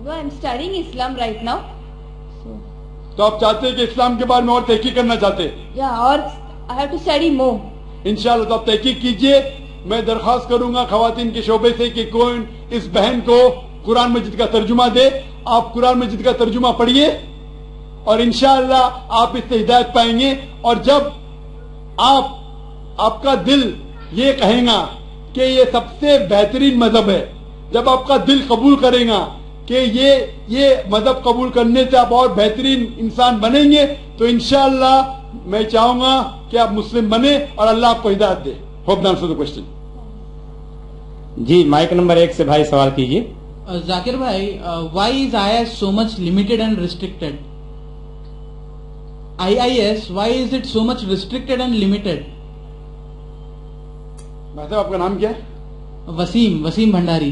No, I'm studying Islam right now. So, तो आप चाहते हैं कि इस्लाम के बारे में और तहकीक करना चाहते हैं? yeah, और I have to study more. इंशाअल्लाह। तो आप तहकीक कीजिए। मैं दरख्वास्त करूंगा खवातीन के शोबे से कि कोई इस बहन को कुरान मजीद का तर्जुमा दे। आप कुरान मजीद का तर्जुमा पढ़िए और इंशाअल्लाह आप इससे हिदायत पाएंगे। और जब आपका दिल ये कहेगा कि ये सबसे बेहतरीन मजहब है, जब आपका दिल कबूल करेगा कि ये मजहब कबूल करने से आप और बेहतरीन इंसान बनेंगे, तो इंशाअल्लाह मैं चाहूंगा कि आप मुस्लिम बने और अल्लाह आपको हिदायत दे। Hope the answer the question. जी, माइक नंबर 1 से भाई सवाल कीजिए। जाकिर भाई, why is IIS so much limited and restricted? IIS, why is it so much restricted and limited? भाई साहब आपका नाम क्या है? वसीम भंडारी।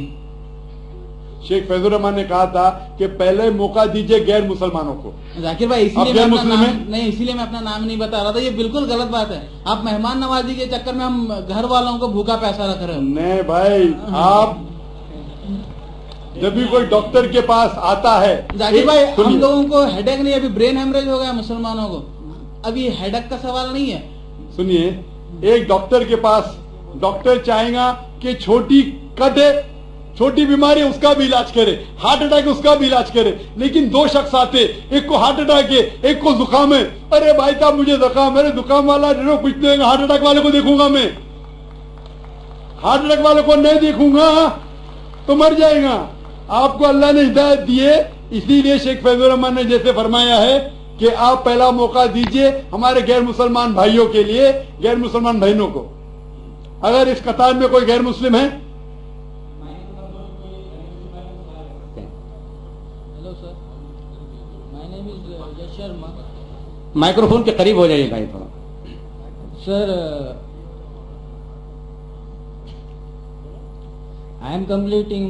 शेख फैजुर रहमान ने कहा था कि पहले मौका दीजिए गैर मुसलमानों को। जाकिर भाई, आप गैर मुस्लिम हैं? इसीलिए मैं अपना नाम नहीं बता रहा था। ये बिल्कुल गलत बात है। आप मेहमान नवाजी के चक्कर में हम घर वालों को भूखा पैसा रख रहे हो। नहीं भाई, आप जब भी कोई डॉक्टर के पास आता है, जाकिर भाई, हम सुनिए। लोगों को हेडेक नहीं, अभी ब्रेन हेमरेज हो गया मुसलमानों को। अभी हेडेक का सवाल नहीं है। सुनिए, एक डॉक्टर के पास डॉक्टर चाहेगा कि छोटी कट है, छोटी बीमारी उसका भी इलाज करे, हार्ट अटैक उसका भी इलाज करे। लेकिन दो शख्स आते, एक को हार्ट अटैक है, एक को जुकाम है। अरे भाई साहब मुझे जुकाम, मेरे जुकाम वाला कुछ देगा, हार्ट अटैक वाले को देखूंगा मैं, हार्ट अटैक वाले को नहीं देखूंगा तो मर जाएगा। आपको अल्लाह ने हिदायत दी है, इसीलिए शेख फैजुर रहमान ने जैसे फरमाया है कि आप पहला मौका दीजिए हमारे गैर मुसलमान भाइयों के लिए, गैर मुसलमान बहनों को। अगर इस कतार में कोई गैर मुस्लिम है? Hello sir, my name is Yash Sharma. Microphone के करीब हो जाइए भाई थोड़ा। Sir, I am completing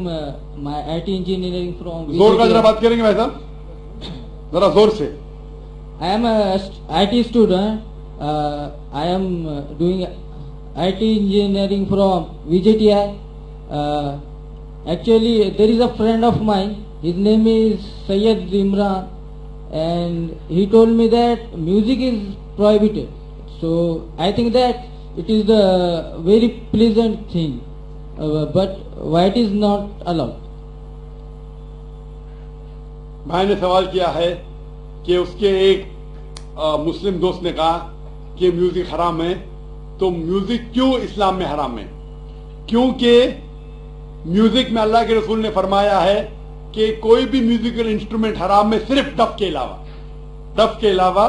my IT engineering from जोर का जरा बात करेंगे भाई साहब, जरा जोर से। I am a IT student. I am doing IT engineering from VJTI. Actually, there is a friend of mine. His name is Sayyid Imran, and he told me that music is prohibited. So I think that it is the very pleasant thing, but why it is not allowed? भाई ने सवाल किया है कि उसके एक मुस्लिम दोस्त ने कहा कि म्यूजिक हराम है, तो म्यूजिक क्यों इस्लाम में हराम है? क्योंकि म्यूजिक में अल्लाह के रसूल ने फरमाया है कि कोई भी म्यूजिकल इंस्ट्रूमेंट हराम है सिर्फ डफ के अलावा। डफ के अलावा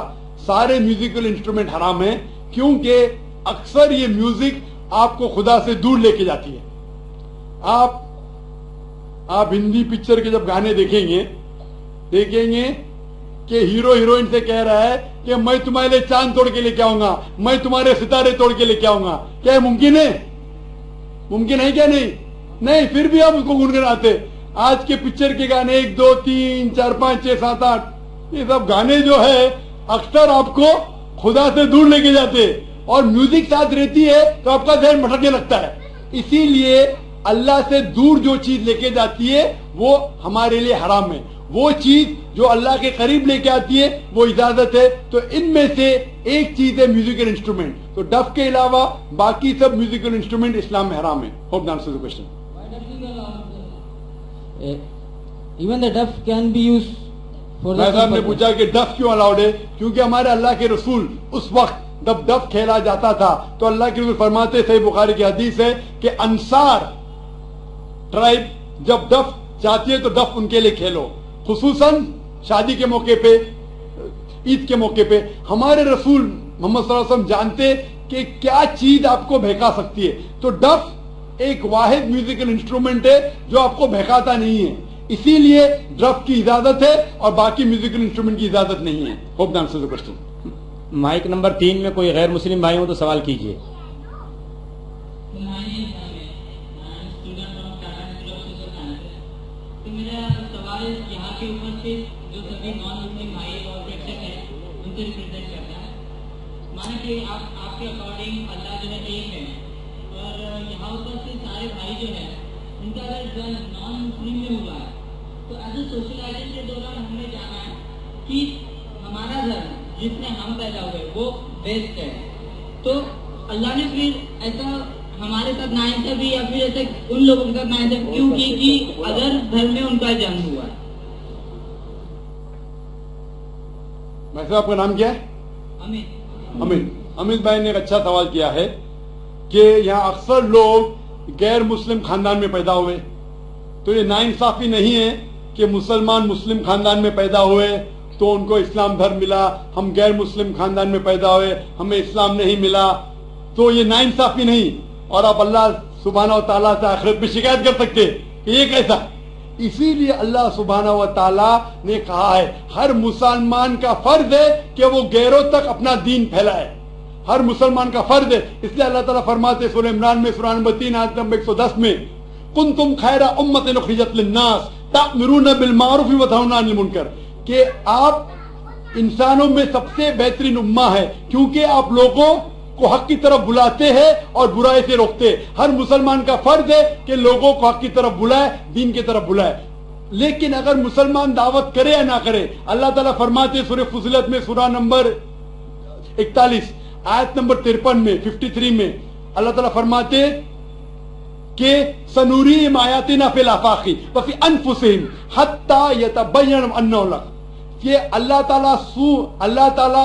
सारे म्यूजिकल इंस्ट्रूमेंट हराम है, क्योंकि अक्सर ये म्यूजिक आपको खुदा से दूर लेके जाती है। आप हिंदी पिक्चर के जब गाने देखेंगे कि हीरो हीरोइन से कह रहा है कि मैं तुम्हारे लिए चांद तोड़ के लेके आऊंगा, मैं तुम्हारे सितारे तोड़ के लेके आऊंगा। क्या मुमकिन है? मुमकिन है क्या? नहीं, फिर भी आप उसको गुनगुनाते। आज के पिक्चर के गाने 1 2 3 4 5 6 7 8 ये सब गाने जो है अक्सर आपको खुदा से दूर लेके जाते, और म्यूजिक साथ रहती है तो आपका ध्यान भटकने लगता है। इसीलिए अल्लाह से दूर जो चीज लेके जाती है वो हमारे लिए हराम है। वो चीज जो अल्लाह के करीब लेके आती है वो इजाजत है। तो इनमें से एक चीज है म्यूजिकल इंस्ट्रूमेंट। तो डफ के अलावा बाकी सब म्यूजिकल इंस्ट्रूमेंट इस्लाम में हराम है। Hope the answer the question. Even the duff can be used for the भाई साहब ने purpose. पूछा कि डफ क्यों अलाउड है? क्योंकि हमारे अल्लाह के रसूल उस वक्त जब डफ खेला जाता था तो अल्लाह के रसूल फरमाते, सही बुखारी की हदीस है कि अंसार ट्राइब जब डफ चाहती है तो डफ उनके लिए खेलो, खुसूसन शादी के मौके पे, ईद के मौके पे। हमारे रसूल मोहम्मद सल्लल्लाहु अलैहि वसल्लम जानते कि क्या चीज आपको बहका सकती है, तो डफ एक वाहिद म्यूजिकल इंस्ट्रूमेंट है जो आपको बहकाता नहीं है, इसीलिए डफ की इजाजत है और बाकी म्यूजिकल इंस्ट्रूमेंट की इजाजत नहीं है। Hope the answer the question. Mike number 3 में कोई गैर मुस्लिम भाई हो तो सवाल कीजिए। मेरा सवाल यहाँ के ऊपर से जो सभी नॉन मुस्लिम भाई और प्रेक्षक हैं उनसे रिप्रेजेंट करता है। माना कि आपके अकॉर्डिंग अल्लाह जो है एक है और यहाँ ऊपर से सारे भाई जो है उनका अगर जन्म नॉन मुस्लिम में हुआ है तो एज ए सोशलाइजेशन के दौरान हमने जाना है कि हमारा धर्म जिसमें हम पैदा हुए वो बेस्ट है, तो अल्लाह ने फिर ऐसा हमारे साथ नाइंसाफी या फिर ऐसे उन लोगों के साथ नाइंसाफी क्यों की कि अदर धर्म में उनका जन्म हुआ है? वैसे आपका नाम क्या है? अमित। अमित भाई ने एक अच्छा सवाल किया है कि यहाँ अक्सर लोग गैर मुस्लिम खानदान में पैदा हुए, तो ये नाइंसाफी नहीं है कि मुसलमान मुस्लिम खानदान में पैदा हुए तो उनको इस्लाम धर्म मिला, हम गैर मुस्लिम खानदान में पैदा हुए हमें इस्लाम नहीं मिला, तो ये नाइंसाफी नहीं। और आप अल्लाह सुब्हानहू व तआला से आखिरत में शिकायत कर सकते कि ये कैसा। इसीलिए अल्लाह सुब्हानहू व तआला ने कहा है हर मुसलमान का फर्ज है कि वो गैरों तक अपना दीन फैलाए, हर मुसलमान का फर्ज है। इसलिए अल्लाह ताला फरमाते सूरह इमरान में सूरह नंबर 3 आयत नंबर 110 में कुंतुम खैरा उम्मतिन उखरिजत लिन्नास तामुरूना बिल मारूफ व तनहौना अनिल मुनकर, कि आप इंसानों में सबसे बेहतरीन उम्मा है क्योंकि आप लोगों को हक की तरफ बुलाते हैं और बुराई से रोकते हैं। हर मुसलमान का फर्ज है कि लोगों को हक की तरफ बुलाए, दीन की तरफ बुलाए। लेकिन अगर मुसलमान दावत करे या ना करे, अल्लाह ताला फरमाते सूरह फुसिलत में सूरह नंबर 41 आयत नंबर 53 में 53 में अल्लाह ताला फरमाते कि सनूरीहिम आयातिना फिल आफाकी व फी अनफुसिहिम हत्ता यतबय्यन अन्नहु लक, कि अल्लाह ताला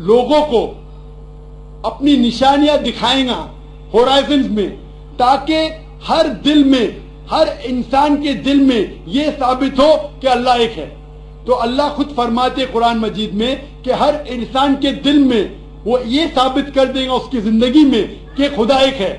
लोगों को अपनी निशानियां दिखाएगा होराइजन में, ताकि हर दिल में, हर इंसान के दिल में ये साबित हो कि अल्लाह एक है। तो अल्लाह खुद फरमाते कुरान मजीद में कि हर इंसान के दिल में वो ये साबित कर देगा उसकी जिंदगी में कि खुदा एक है।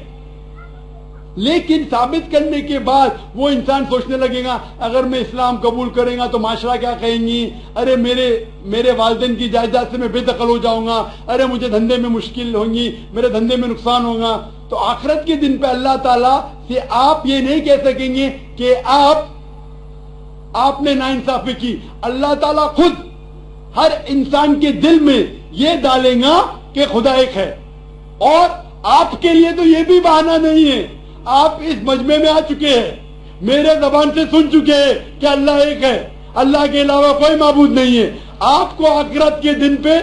लेकिन साबित करने के बाद वो इंसान सोचने लगेगा अगर मैं इस्लाम कबूल करेगा तो माशरा क्या कहेंगी, अरे मेरे वालिदैन की जायदाद से मैं बेदखल हो जाऊंगा, अरे मुझे धंधे में मुश्किल होंगी, मेरे धंधे में नुकसान होगा। तो आखिरत के दिन पे अल्लाह ताला से आप ये नहीं कह सकेंगे कि आपने नाइंसाफी की। अल्लाह ताला खुद हर इंसान के दिल में ये डालेगा कि खुदा एक है। और आपके लिए तो ये भी बहाना नहीं है, आप इस मजमे में आ चुके हैं, मेरे जबान से सुन चुके हैं कि अल्लाह एक है, अल्लाह के अलावा कोई माबूद नहीं है। आपको आखिरत के दिन पे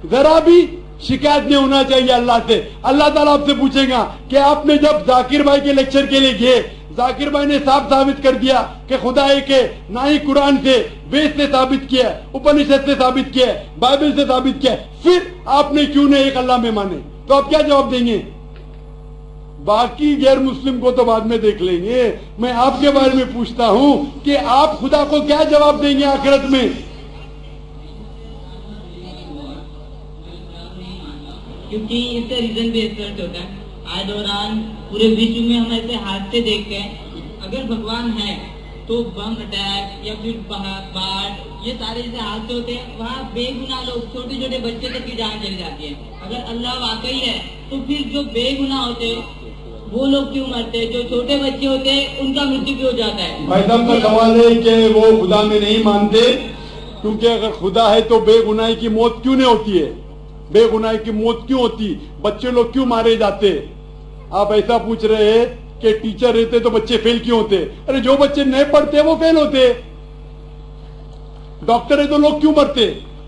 जरा भी शिकायत नहीं होना चाहिए अल्लाह से। अल्लाह ताला आपसे पूछेगा कि आपने जब जाकिर भाई के लेक्चर के लिए गए, जाकिर भाई ने साफ साबित कर दिया कि खुदा एक है, ना ही कुरान से, वेद से साबित किया, उपनिषद से साबित किया, बाइबल से साबित किया, फिर आपने क्यों नहीं एक अल्लाह में माने? तो आप क्या जवाब देंगे? बाकी गैर मुस्लिम को तो बाद में देख लेंगे, मैं आपके बारे में पूछता हूं कि आप खुदा को क्या जवाब देंगे आखिरत में? क्योंकि इसका रीजन भी एक्सपेक्ट होता है। आज दौरान पूरे विश्व में हम ऐसे हादसे देखते हैं, अगर भगवान है तो बम अटैक या फिर बाढ़, ये सारे ऐसे हादसे होते हैं, वहाँ बेगुनाह लोग, छोटे छोटे बच्चे तक की जान चली जाती है। अगर अल्लाह वाकई है तो फिर जो बेगुनाह होते वो लोग क्यों मरते हैं? जो छोटे बच्चे होते हैं उनका मृत्यु क्यों हो जाता है? भाई साहब का सवाल है कि वो खुदा में नहीं मानते, क्योंकि अगर खुदा है तो बेगुनाही की मौत क्यों नहीं होती है? बेगुनाही की मौत क्यों होती? बच्चे लोग क्यों मारे जाते? आप ऐसा पूछ रहे हैं कि टीचर रहते तो बच्चे फेल क्यों होते? अरे जो बच्चे नहीं पढ़ते वो फेल होते। डॉक्टर है तो लोग क्यों मरते?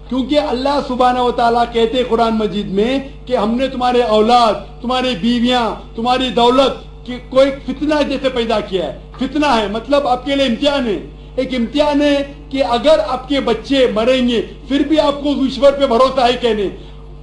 क्योंकि अल्लाह सुब्हानहू व तआला कहते कुरान मजीद में कि हमने तुम्हारे औलाद, तुम्हारी बीवियां, तुम्हारी दौलत की कोई फितना जैसे पैदा किया है। फितना है मतलब आपके लिए इम्तिहान है। एक इम्तिहान है कि अगर आपके बच्चे मरेंगे फिर भी आपको ईश्वर पे भरोसा है कहने।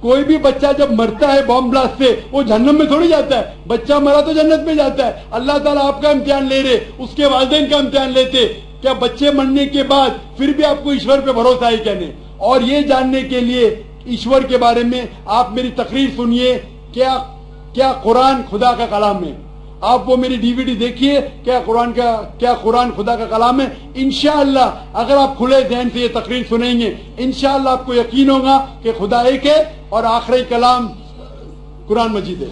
कोई भी बच्चा जब मरता है बॉम्ब ब्लास्ट से वो जहन्नम में थोड़ी जाता है, बच्चा मरा तो जन्नत में जाता है। अल्लाह ताला आपका इम्तिहान ले रहे, उसके वालिदैन का इम्तिहान लेते, क्या बच्चे मरने के बाद फिर भी आपको ईश्वर पे भरोसा है क्या नहीं? और ये जानने के लिए ईश्वर के बारे में आप मेरी तकरीर सुनिए, क्या कुरान खुदा का कलाम है। आप वो मेरी डीवीडी देखिए, क्या कुरान खुदा का कलाम है। इंशाअल्लाह अगर आप खुले ध्यान से ये तकरीर सुनेंगे, इंशाअल्लाह आपको यकीन होगा कि खुदा एक है और आखिरी कलाम कुरान मजीद है।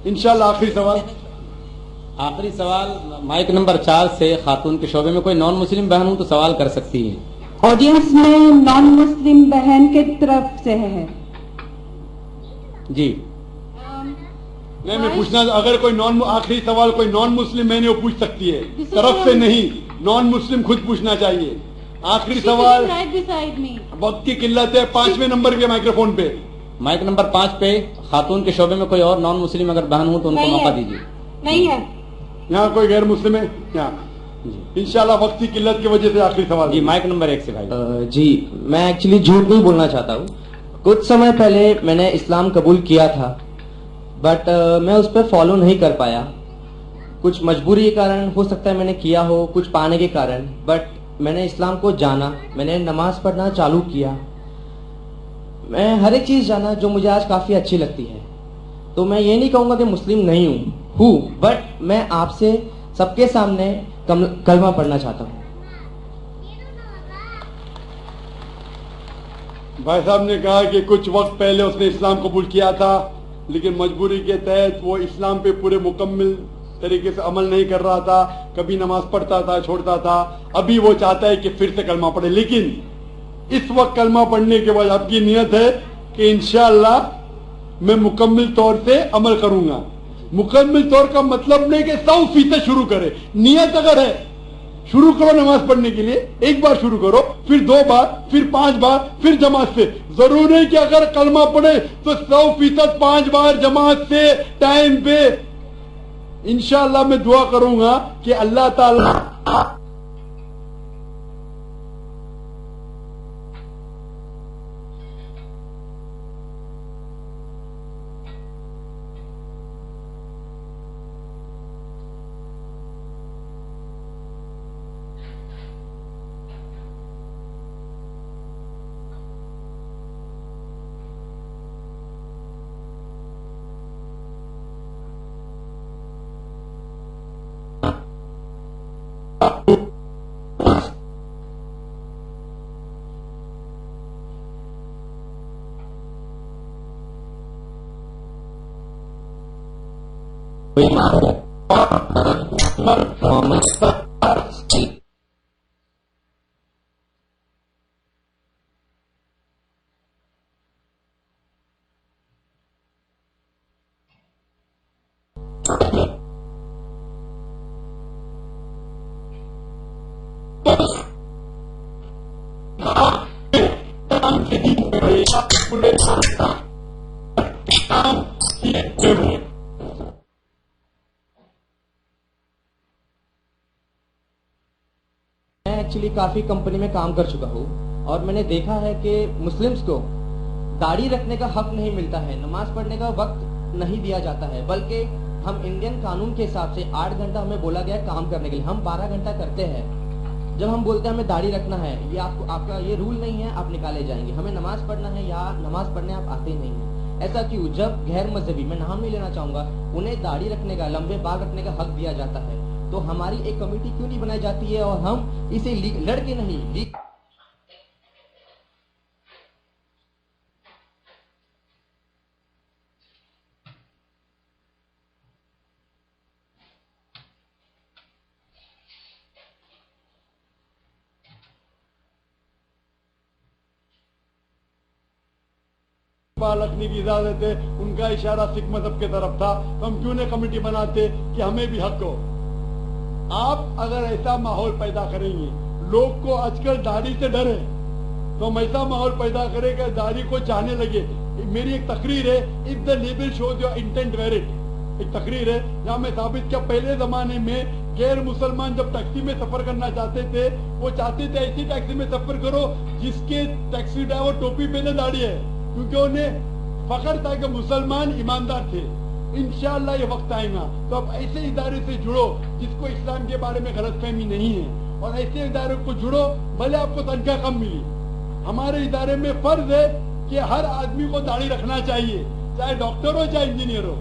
इंशाअल्लाह आखिरी सवाल माइक नंबर 4 से खातून के शोबे में कोई नॉन मुस्लिम बहन हो तो सवाल कर सकती है। ऑडियंस में नॉन मुस्लिम बहन के तरफ से है जी। नहीं, मैं पूछना, अगर कोई आखिरी सवाल कोई नॉन मुस्लिम बहन है वो पूछ सकती है, तरफ से नहीं, नॉन मुस्लिम खुद पूछना चाहिए। आखिरी सवाल, वक्त की किल्लत है, 5वें नंबर के माइक्रोफोन पे, माइक नंबर 5 पे खातून के शोबे में कोई और नॉन मुस्लिम अगर बहन हो तो उनको मौका दीजिए। नहीं है, यहाँ कोई गैर मुस्लिम है यहाँ? इंशाल्लाह वक्त की किल्लत की वजह से आखिरी सवाल जी। माइक नंबर 1 से भाई। जी, मैं एक्चुअली झूठ नहीं बोलना चाहता हूँ। कुछ समय पहले मैंने इस्लाम कबूल किया था, बट मैं उस पर फॉलो नहीं कर पाया। कुछ मजबूरी के कारण हो सकता है मैंने किया हो, कुछ पाने के कारण, बट मैंने इस्लाम को जाना, मैंने नमाज पढ़ना चालू किया, मैं हर एक चीज जाना जो मुझे आज काफी अच्छी लगती है। तो मैं ये नहीं कहूंगा कि मुस्लिम नहीं हूँ, बट मैं आपसे सबके सामने कलमा पढ़ना चाहता हूँ। भाई साहब ने कहा कि कुछ वक्त पहले उसने इस्लाम कबूल किया था, लेकिन मजबूरी के तहत वो इस्लाम पे पूरे मुकम्मल तरीके से अमल नहीं कर रहा था, कभी नमाज पढ़ता था, छोड़ता था। अभी वो चाहता है कि फिर से कलमा पढ़े, लेकिन इस वक्त कलमा पढ़ने के बाद आपकी नियत है कि इंशाअल्लाह मैं मुकम्मल तौर से अमल करूंगा। मुकम्मल तौर का मतलब नहीं कि 100% शुरू करे, नियत अगर है शुरू करो नमाज पढ़ने के लिए, एक बार शुरू करो, फिर 2 बार, फिर 5 बार, फिर जमात से। जरूर नहीं कि अगर कलमा पढ़े तो 100% 5 बार जमात से टाइम पे। इंशाअल्लाह मैं दुआ करूंगा कि अल्लाह ताला एक्चुअली काफी कंपनी में काम कर चुका हूँ और मैंने देखा है कि मुस्लिम्स को दाढ़ी रखने का हक नहीं मिलता है, नमाज पढ़ने का वक्त नहीं दिया जाता है, बल्कि हम इंडियन कानून के हिसाब से 8 घंटा हमें बोला गया है काम करने के लिए, हम 12 घंटा करते हैं। जब हम बोलते हैं हमें दाढ़ी रखना है, ये आपका ये रूल नहीं है, आप निकाले जाएंगे। हमें नमाज पढ़ना है या नमाज पढ़ने आप आते ही नहीं है। ऐसा क्यों? जब गैर मजहबी, मैं नाम नहीं लेना चाहूंगा, उन्हें दाढ़ी रखने का, लंबे बाल रखने का हक दिया जाता है, तो हमारी एक कमेटी क्यों नहीं बनाई जाती है और हम इसे लड़के नहीं बाल रखने की इजाजत है, उनका इशारा सिख मजहब की तरफ था, तो हम क्यों नहीं कमेटी बनाते कि हमें भी हक हो। आप अगर ऐसा माहौल पैदा करेंगे, लोग को आजकल दाढ़ी से डर है, तो हम ऐसा माहौल पैदा करेंगे दाढ़ी को चाहने लगे। मेरी एक तकरीर है, if the label shows your intent where it, एक तकरीर है जहाँ मैं साबित किया पहले जमाने में गैर मुसलमान जब टैक्सी में सफर करना चाहते थे, वो चाहते थे ऐसी टैक्सी में सफर करो जिसके टैक्सी ड्राइवर टोपी पहने दाढ़ी है, क्योंकि उन्हें فخر تھا کہ مسلمان ایماندار تھے. انشاءاللہ یہ وقت آئے گا تو آپ ایسے ادارے سے جڑو جس کو اسلام کے بارے میں غلط فہمی نہیں ہے, اور ایسے ادارے کو جڑو بھلے آپ کو تنخواہ کم ملی. ہمارے ادارے میں فرض ہے کہ ہر آدمی کو داڑھی رکھنا چاہیے, چاہے ڈاکٹر ہو چاہے انجینئر ہو,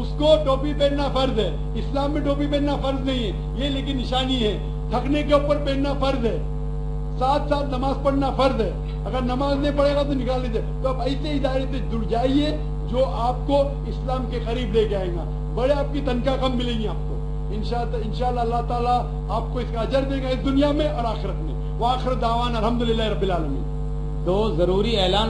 اس کو ٹوپی پہننا فرض ہے. اسلام میں ٹوپی پہننا فرض نہیں ہے, یہ لیکن نشانی ہے. تھکنے کے اوپر پہننا فرض ہے, ساتھ ساتھ نماز پڑھنا فرض ہے. اگر نماز نہیں پڑھے گا تو نکال لیجیے. تو آپ ایسے ادارے سے جڑ جائیے جو آپ کو اسلام کے قریب لے کے آئے گا. بڑے آپ کی تنخواہ کم ملے گی آپ کو. انشاءاللہ اللہ تعالیٰ آپ کو اس کا اجر دے گا اس دنیا میں اور آخرت میں. وآخر دعوانا الحمدللہ رب العالمین. دو ضروری اعلان